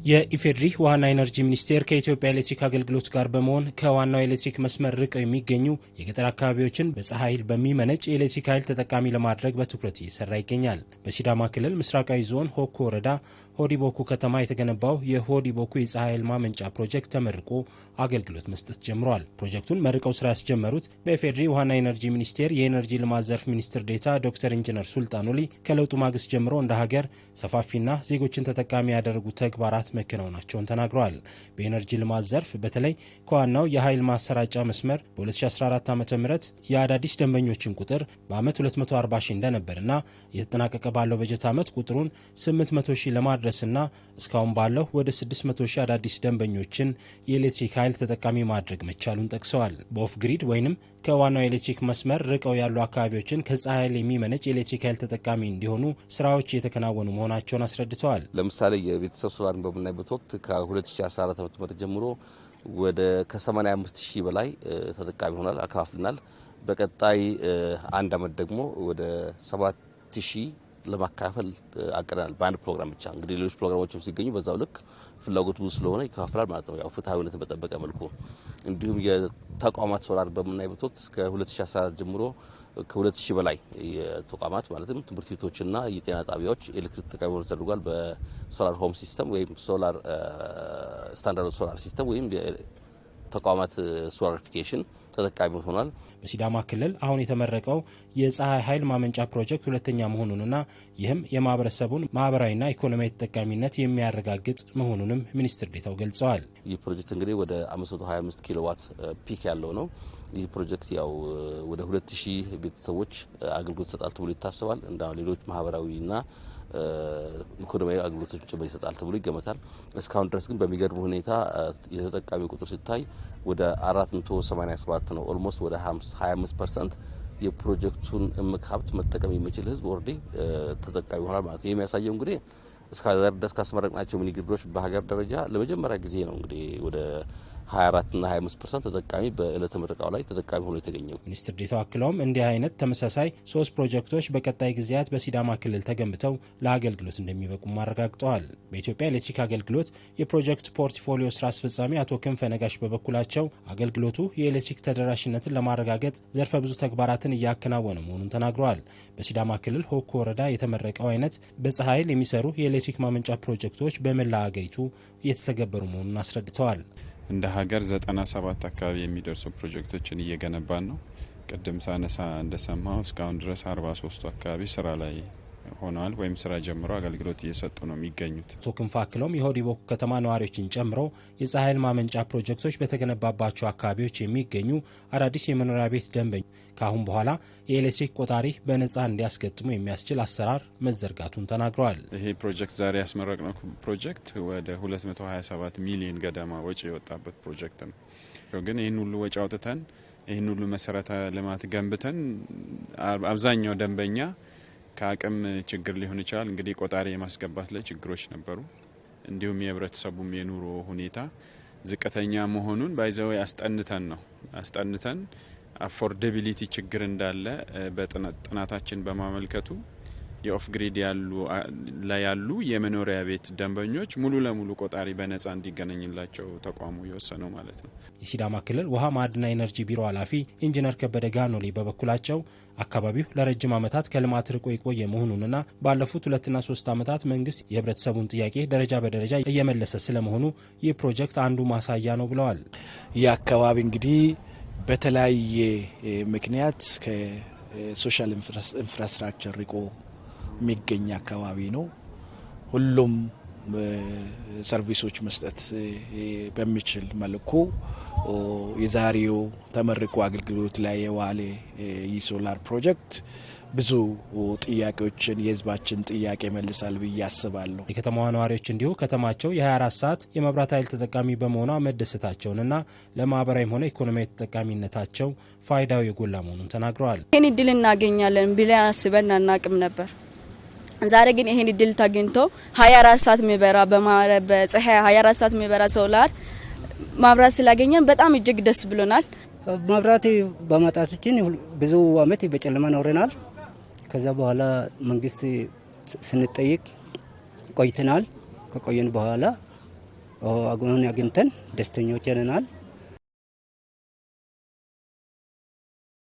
የኢፌድሪ ዋና ኢነርጂ ሚኒስቴር ከኢትዮጵያ ኤሌክትሪክ አገልግሎት ጋር በመሆን ከዋናው ኤሌክትሪክ መስመር ርቀው የሚገኙ የገጠር አካባቢዎችን በፀሐይ ኃይል በሚመነጭ የኤሌክትሪክ ኃይል ተጠቃሚ ለማድረግ በትኩረት እየሰራ ይገኛል። በሲዳማ ክልል ምስራቃዊ ዞን ሆኮ ወረዳ ሆዲቦኩ ከተማ የተገነባው የሆዲቦኩ የፀሐይ ኃይል ማመንጫ ፕሮጀክት ተመርቆ አገልግሎት መስጠት ጀምሯል። ፕሮጀክቱን መርቀው ስራ ያስጀመሩት በኢፌድሪ ዋና ኢነርጂ ሚኒስቴር የኢነርጂ ልማት ዘርፍ ሚኒስትር ዴኤታ ዶክተር ኢንጂነር ሱልጣን ኦሊ ከለውጡ ማግስት ጀምሮ እንደ ሀገር ሰፋፊና ዜጎችን ተጠቃሚ ያደረጉ ተግባራት መከናወናቸውን ተናግረዋል። በኢነርጂ ልማት ዘርፍ በተለይ ከዋናው የኃይል ማሰራጫ መስመር በ2014 ዓ.ም የአዳዲስ ደንበኞችን ቁጥር በአመት 240 ሺህ እንደነበርና የተጠናቀቀ ባለው በጀት ዓመት ቁጥሩን 800 ሺህ ለማድረስና እስካሁን ባለው ወደ 600 ሺህ አዳዲስ ደንበኞችን የኤሌክትሪክ ኃይል ተጠቃሚ ማድረግ መቻሉን ጠቅሰዋል። በኦፍ ግሪድ ወይንም ከዋናው ኤሌክትሪክ መስመር ርቀው ያሉ አካባቢዎችን ከፀሐይ ኃይል የሚመነጭ የኤሌክትሪክ ኃይል ተጠቃሚ እንዲሆኑ ስራዎች እየተከናወኑ መሆናቸውን አስረድተዋል። ለምሳሌ የቤተሰብ ሶላርን በምናይበት ወቅት ከ2014 ዓ.ም ጀምሮ ወደ ከ85 ሺህ በላይ ተጠቃሚ ሆናል አካፍልናል። በቀጣይ አንድ አመት ደግሞ ወደ 7 ሺህ ለማካፈል አቅደናል። በአንድ ፕሮግራም ብቻ እንግዲህ ሌሎች ፕሮግራሞችም ሲገኙ በዛው ልክ ፍላጎት ብዙ ስለሆነ ይከፋፈላል ማለት ነው። ያው ፍትሃዊነትን በጠበቀ መልኩ እንዲሁም የተቋማት ሶላር በምናይበት ወቅት እስከ 2014 ጀምሮ ከ2000 በላይ የተቋማት ማለትም ትምህርት ቤቶችና የጤና ጣቢያዎች ኤሌክትሪክ ተጠቃሚ ሆነው ተደርጓል። በሶላር ሆም ሲስተም ወይም ሶላር ስታንዳርድ ሶላር ሲስተም ወይም ተቋማት ሶላሪፊኬሽን ተጠቃሚ ሆኗል። በሲዳማ ክልል አሁን የተመረቀው የፀሐይ ኃይል ማመንጫ ፕሮጀክት ሁለተኛ መሆኑንና ይህም የማህበረሰቡን ማህበራዊና ኢኮኖሚያዊ ተጠቃሚነት የሚያረጋግጥ መሆኑንም ሚኒስትር ዴኤታው ገልጸዋል። ይህ ፕሮጀክት እንግዲህ ወደ 525 ኪሎዋት ፒክ ያለው ነው። ይህ ፕሮጀክት ያው ወደ 2000 ቤተሰቦች አገልግሎት ይሰጣል ተብሎ ይታሰባል። እንደ ሌሎች ማህበራዊና ኢኮኖሚያዊ አገልግሎቶች ጭምር ይሰጣል ተብሎ ይገመታል። እስካሁን ድረስ ግን በሚገርም ሁኔታ የተጠቃሚ ቁጥር ሲታይ ወደ 487 ነው። ኦልሞስት ወደ 25% የፕሮጀክቱን እምቅ ሀብት መጠቀም የሚችል ህዝብ ኦልሬዲ ተጠቃሚ ይሆናል ማለት ነው። የሚያሳየው እንግዲህ እስከዛሬ ድረስ ካስመረቅናቸው ሚኒ ግሪዶች በሀገር ደረጃ ለመጀመሪያ ጊዜ ነው እንግዲህ ወደ 24 እና 25% ተጠቃሚ በእለተ ምረቃው ላይ ተጠቃሚ ሆኖ የተገኘው። ሚኒስትር ዴኤታው አክለውም እንዲህ አይነት ተመሳሳይ 3 ፕሮጀክቶች በቀጣይ ጊዜያት በሲዳማ ክልል ተገንብተው ለአገልግሎት እንደሚበቁም አረጋግጠዋል። በኢትዮጵያ ኤሌክትሪክ አገልግሎት የፕሮጀክት ፖርትፎሊዮ ስራ አስፈጻሚ አቶ ክንፈ ነጋሽ በበኩላቸው አገልግሎቱ የኤሌክትሪክ ተደራሽነትን ለማረጋገጥ ዘርፈ ብዙ ተግባራትን እያከናወነ መሆኑን ተናግረዋል። በሲዳማ ክልል ሆኮ ወረዳ የተመረቀው አይነት በፀሐይ ኃይል የሚሰሩ የኤሌክትሪክ ማመንጫ ፕሮጀክቶች በመላ ሀገሪቱ እየተተገበሩ መሆኑን አስረድተዋል። እንደ ሀገር 97 አካባቢ የሚደርሱ ፕሮጀክቶችን እየገነባን ነው። ቅድም ሳነሳ እንደሰማው እስካሁን ድረስ 43 አካባቢ ስራ ላይ ሆነዋል ወይም ስራ ጀምረው አገልግሎት እየሰጡ ነው የሚገኙት። አቶ ክንፈ አክለውም የሆዲቦኩ ከተማ ነዋሪዎችን ጨምሮ የፀሐይ ኃይል ማመንጫ ፕሮጀክቶች በተገነባባቸው አካባቢዎች የሚገኙ አዳዲስ የመኖሪያ ቤት ደንበኞች ከአሁን በኋላ የኤሌክትሪክ ቆጣሪ በነጻ እንዲያስገጥሙ የሚያስችል አሰራር መዘርጋቱን ተናግረዋል። ይሄ ፕሮጀክት ዛሬ ያስመረቅነው ፕሮጀክት ወደ 227 ሚሊዮን ገደማ ወጪ የወጣበት ፕሮጀክት ነው። ግን ይህን ሁሉ ወጪ አውጥተን ይህን ሁሉ መሰረተ ልማት ገንብተን አብዛኛው ደንበኛ ከአቅም ችግር ሊሆን ይችላል እንግዲህ ቆጣሪ የማስገባት ላይ ችግሮች ነበሩ። እንዲሁም የህብረተሰቡም የኑሮ ሁኔታ ዝቅተኛ መሆኑን ባይዘው አስጠንተን አፎርደቢሊቲ ችግር እንዳለ በጥናታችን በማመልከቱ የኦፍ ግሪድ ያሉ የመኖሪያ ቤት ደንበኞች ሙሉ ለሙሉ ቆጣሪ በነጻ እንዲገናኝላቸው ተቋሙ የወሰነው ማለት ነው። የሲዳማ ክልል ውሃ ማዕድንና ኢነርጂ ቢሮ ኃላፊ ኢንጂነር ከበደ ጋኖሌ በበኩላቸው አካባቢው ለረጅም ዓመታት ከልማት ርቆ የቆየ መሆኑንና ባለፉት 2 እና 3 ዓመታት መንግስት የህብረተሰቡን ጥያቄ ደረጃ በደረጃ እየመለሰ ስለመሆኑ ይህ ፕሮጀክት አንዱ ማሳያ ነው ብለዋል። ይህ አካባቢ እንግዲህ በተለያየ ምክንያት ከሶሻል ኢንፍራስትራክቸር ርቆ የሚገኝ አካባቢ ነው። ሁሉም ሰርቪሶች መስጠት በሚችል መልኩ የዛሬው ተመርቆ አገልግሎት ላይ የዋለ የሶላር ፕሮጀክት ብዙ ጥያቄዎችን የህዝባችን ጥያቄ መልሳል ብዬ አስባለሁ። የከተማዋ ነዋሪዎች እንዲሁ ከተማቸው የ24 ሰዓት የመብራት ኃይል ተጠቃሚ በመሆኗ መደሰታቸውንና ለማህበራዊም ሆነ ኢኮኖሚያዊ ተጠቃሚነታቸው ፋይዳው የጎላ መሆኑን ተናግረዋል። ይህን እድል እናገኛለን ብለን አስበን አናቅም ነበር። ዛሬ ግን ይሄን እድል ተገኝቶ 24 ሰዓት የሚበራ በፀሐይ 24 ሰዓት የሚበራ ሶላር ማብራት ስላገኘን በጣም እጅግ ደስ ብሎናል። ማብራት በማጣታችን ብዙ አመት በጨለማ ኖረናል። ከዛ በኋላ መንግስት ስንጠይቅ ቆይተናል። ከቆየን በኋላ አሁን አግኝተን ደስተኞች ነናል።